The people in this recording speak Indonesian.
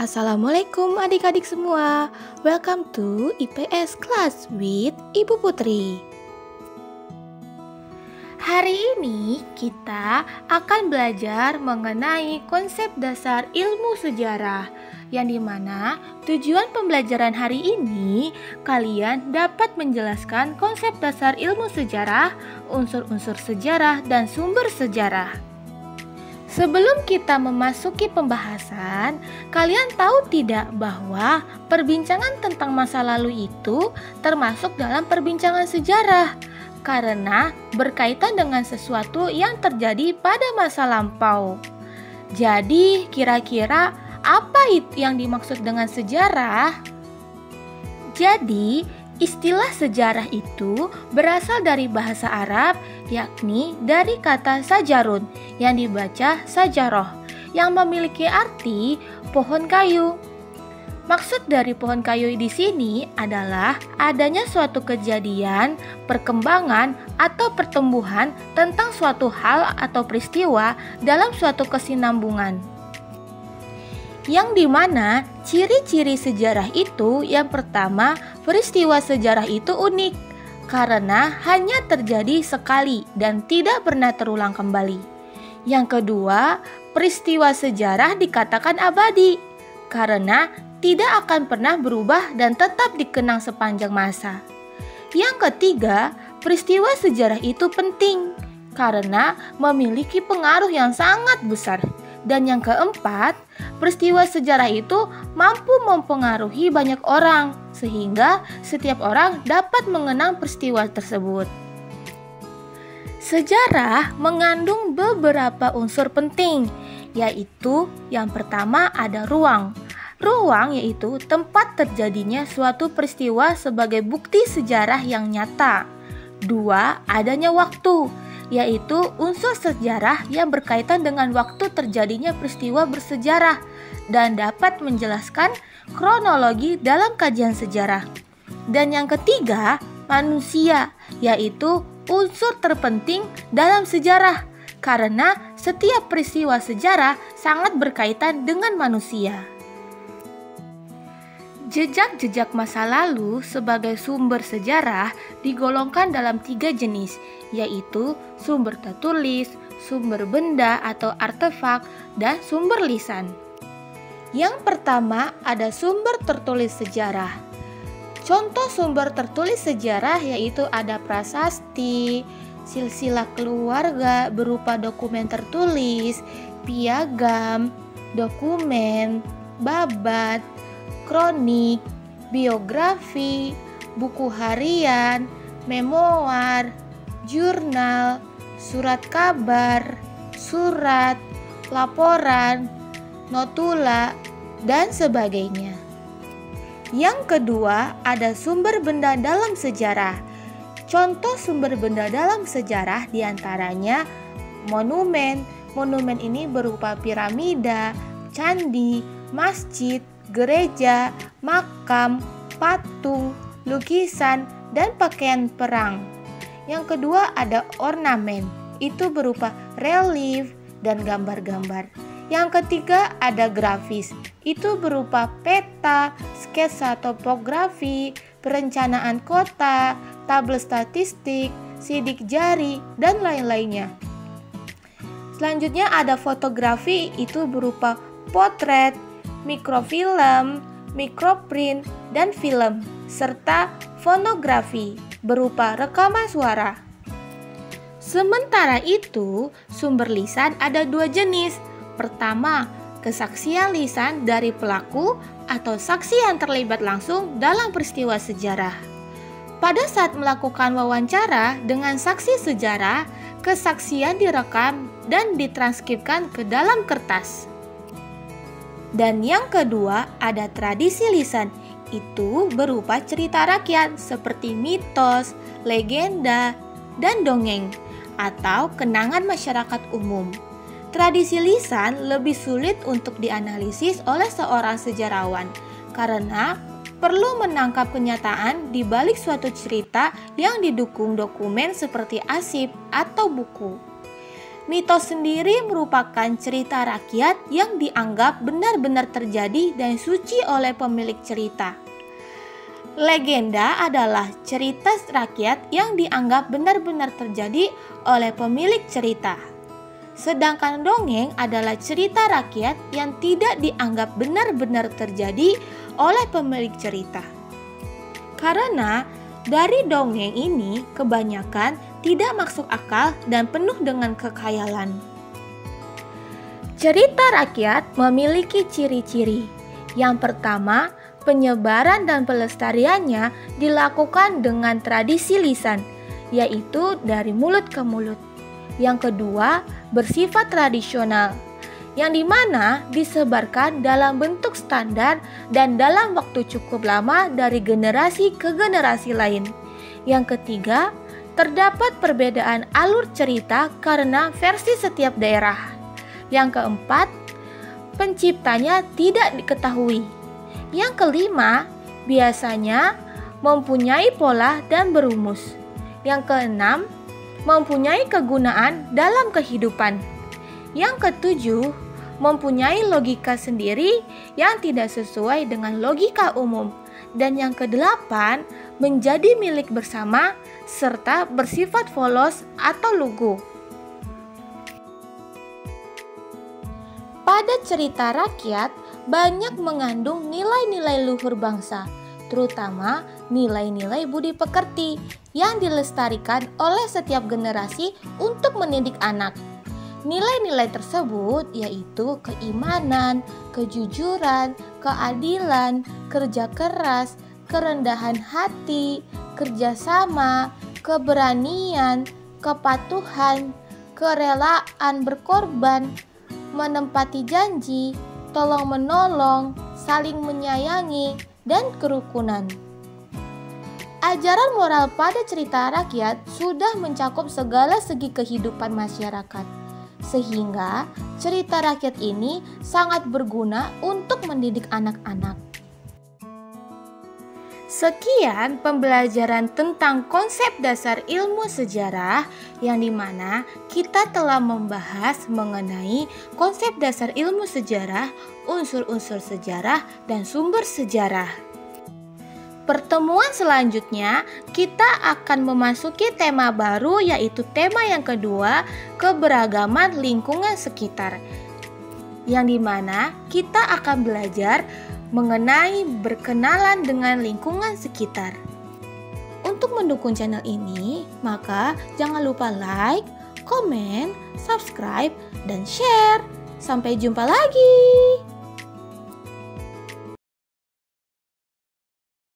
Assalamualaikum adik-adik semua. Welcome to IPS Class with Ibu Putri. Hari ini kita akan belajar mengenai konsep dasar ilmu sejarah, yang dimana tujuan pembelajaran hari ini kalian dapat menjelaskan konsep dasar ilmu sejarah, unsur-unsur sejarah, dan sumber sejarah. Sebelum kita memasuki pembahasan, kalian tahu tidak bahwa perbincangan tentang masa lalu itu termasuk dalam perbincangan sejarah karena berkaitan dengan sesuatu yang terjadi pada masa lampau. Jadi, kira-kira apa yang dimaksud dengan sejarah? Jadi, istilah sejarah itu berasal dari bahasa Arab, yakni dari kata sajarun yang dibaca sajaroh, yang memiliki arti pohon kayu. Maksud dari pohon kayu di sini adalah adanya suatu kejadian, perkembangan, atau pertumbuhan tentang suatu hal atau peristiwa dalam suatu kesinambungan. Yang dimana ciri-ciri sejarah itu, yang pertama, peristiwa sejarah itu unik karena hanya terjadi sekali dan tidak pernah terulang kembali. Yang kedua, peristiwa sejarah dikatakan abadi karena tidak akan pernah berubah dan tetap dikenang sepanjang masa. Yang ketiga, peristiwa sejarah itu penting karena memiliki pengaruh yang sangat besar. Dan yang keempat, peristiwa sejarah itu mampu mempengaruhi banyak orang, sehingga setiap orang dapat mengenang peristiwa tersebut. Sejarah mengandung beberapa unsur penting, yaitu yang pertama ada ruang. Ruang yaitu tempat terjadinya suatu peristiwa sebagai bukti sejarah yang nyata. Dua, adanya waktu, yaitu unsur sejarah yang berkaitan dengan waktu terjadinya peristiwa bersejarah dan dapat menjelaskan kronologi dalam kajian sejarah. Dan yang ketiga, manusia, yaitu unsur terpenting dalam sejarah karena setiap peristiwa sejarah sangat berkaitan dengan manusia. Jejak-jejak masa lalu sebagai sumber sejarah digolongkan dalam 3 jenis, yaitu sumber tertulis, sumber benda atau artefak, dan sumber lisan. Yang pertama ada sumber tertulis sejarah. Contoh sumber tertulis sejarah yaitu ada prasasti, silsilah keluarga berupa dokumen tertulis, piagam, dokumen, babat, kronik, biografi, buku harian, memoir, jurnal, surat kabar, surat, laporan, notula, dan sebagainya. Yang kedua, ada sumber benda dalam sejarah. Contoh sumber benda dalam sejarah diantaranya monumen. Monumen ini berupa piramida, candi, masjid, gereja, makam, patung, lukisan, dan pakaian perang. Yang kedua ada ornamen, itu berupa relief dan gambar-gambar. Yang ketiga ada grafis, itu berupa peta, sketsa topografi, perencanaan kota, tabel statistik, sidik jari, dan lain-lainnya. Selanjutnya ada fotografi, itu berupa potret, mikrofilm, mikroprint, dan film, serta fonografi berupa rekaman suara. Sementara itu, sumber lisan ada 2 jenis. Pertama, kesaksian lisan dari pelaku atau saksi yang terlibat langsung dalam peristiwa sejarah. Pada saat melakukan wawancara dengan saksi sejarah, kesaksian direkam dan ditranskripkan ke dalam kertas. Dan yang kedua ada tradisi lisan, itu berupa cerita rakyat seperti mitos, legenda, dan dongeng atau kenangan masyarakat umum. Tradisi lisan lebih sulit untuk dianalisis oleh seorang sejarawan karena perlu menangkap kenyataan di balik suatu cerita yang didukung dokumen seperti arsip atau buku. Mitos sendiri merupakan cerita rakyat yang dianggap benar-benar terjadi dan suci oleh pemilik cerita. Legenda adalah cerita rakyat yang dianggap benar-benar terjadi oleh pemilik cerita. Sedangkan dongeng adalah cerita rakyat yang tidak dianggap benar-benar terjadi oleh pemilik cerita. Karena dari dongeng ini kebanyakan tidak masuk akal dan penuh dengan kekhayalan. Cerita rakyat memiliki ciri-ciri. Yang pertama, penyebaran dan pelestariannya dilakukan dengan tradisi lisan, yaitu dari mulut ke mulut. Yang kedua, bersifat tradisional, yang dimana disebarkan dalam bentuk standar dan dalam waktu cukup lama dari generasi ke generasi lain. Yang ketiga, terdapat perbedaan alur cerita karena versi setiap daerah. Yang keempat, penciptanya tidak diketahui. Yang kelima, biasanya mempunyai pola dan berumus. Yang keenam, mempunyai kegunaan dalam kehidupan. Yang ketujuh, mempunyai logika sendiri yang tidak sesuai dengan logika umum. Dan yang kedelapan, menjadi milik bersama serta bersifat polos atau lugu. Pada cerita rakyat, banyak mengandung nilai-nilai luhur bangsa, terutama nilai-nilai budi pekerti yang dilestarikan oleh setiap generasi untuk mendidik anak. Nilai-nilai tersebut yaitu keimanan, kejujuran, keadilan, kerja keras, kerendahan hati, kerjasama, keberanian, kepatuhan, kerelaan berkorban, menempati janji, tolong-menolong, saling menyayangi, dan kerukunan. Ajaran moral pada cerita rakyat sudah mencakup segala segi kehidupan masyarakat, sehingga cerita rakyat ini sangat berguna untuk mendidik anak-anak. Sekian pembelajaran tentang konsep dasar ilmu sejarah, yang dimana kita telah membahas mengenai konsep dasar ilmu sejarah, unsur-unsur sejarah, dan sumber sejarah. Pertemuan selanjutnya kita akan memasuki tema baru, yaitu tema yang kedua, keberagaman lingkungan sekitar, yang dimana kita akan belajar mengenai berkenalan dengan lingkungan sekitar. Untuk mendukung channel ini, maka jangan lupa like, komen, subscribe, dan share. Sampai jumpa lagi.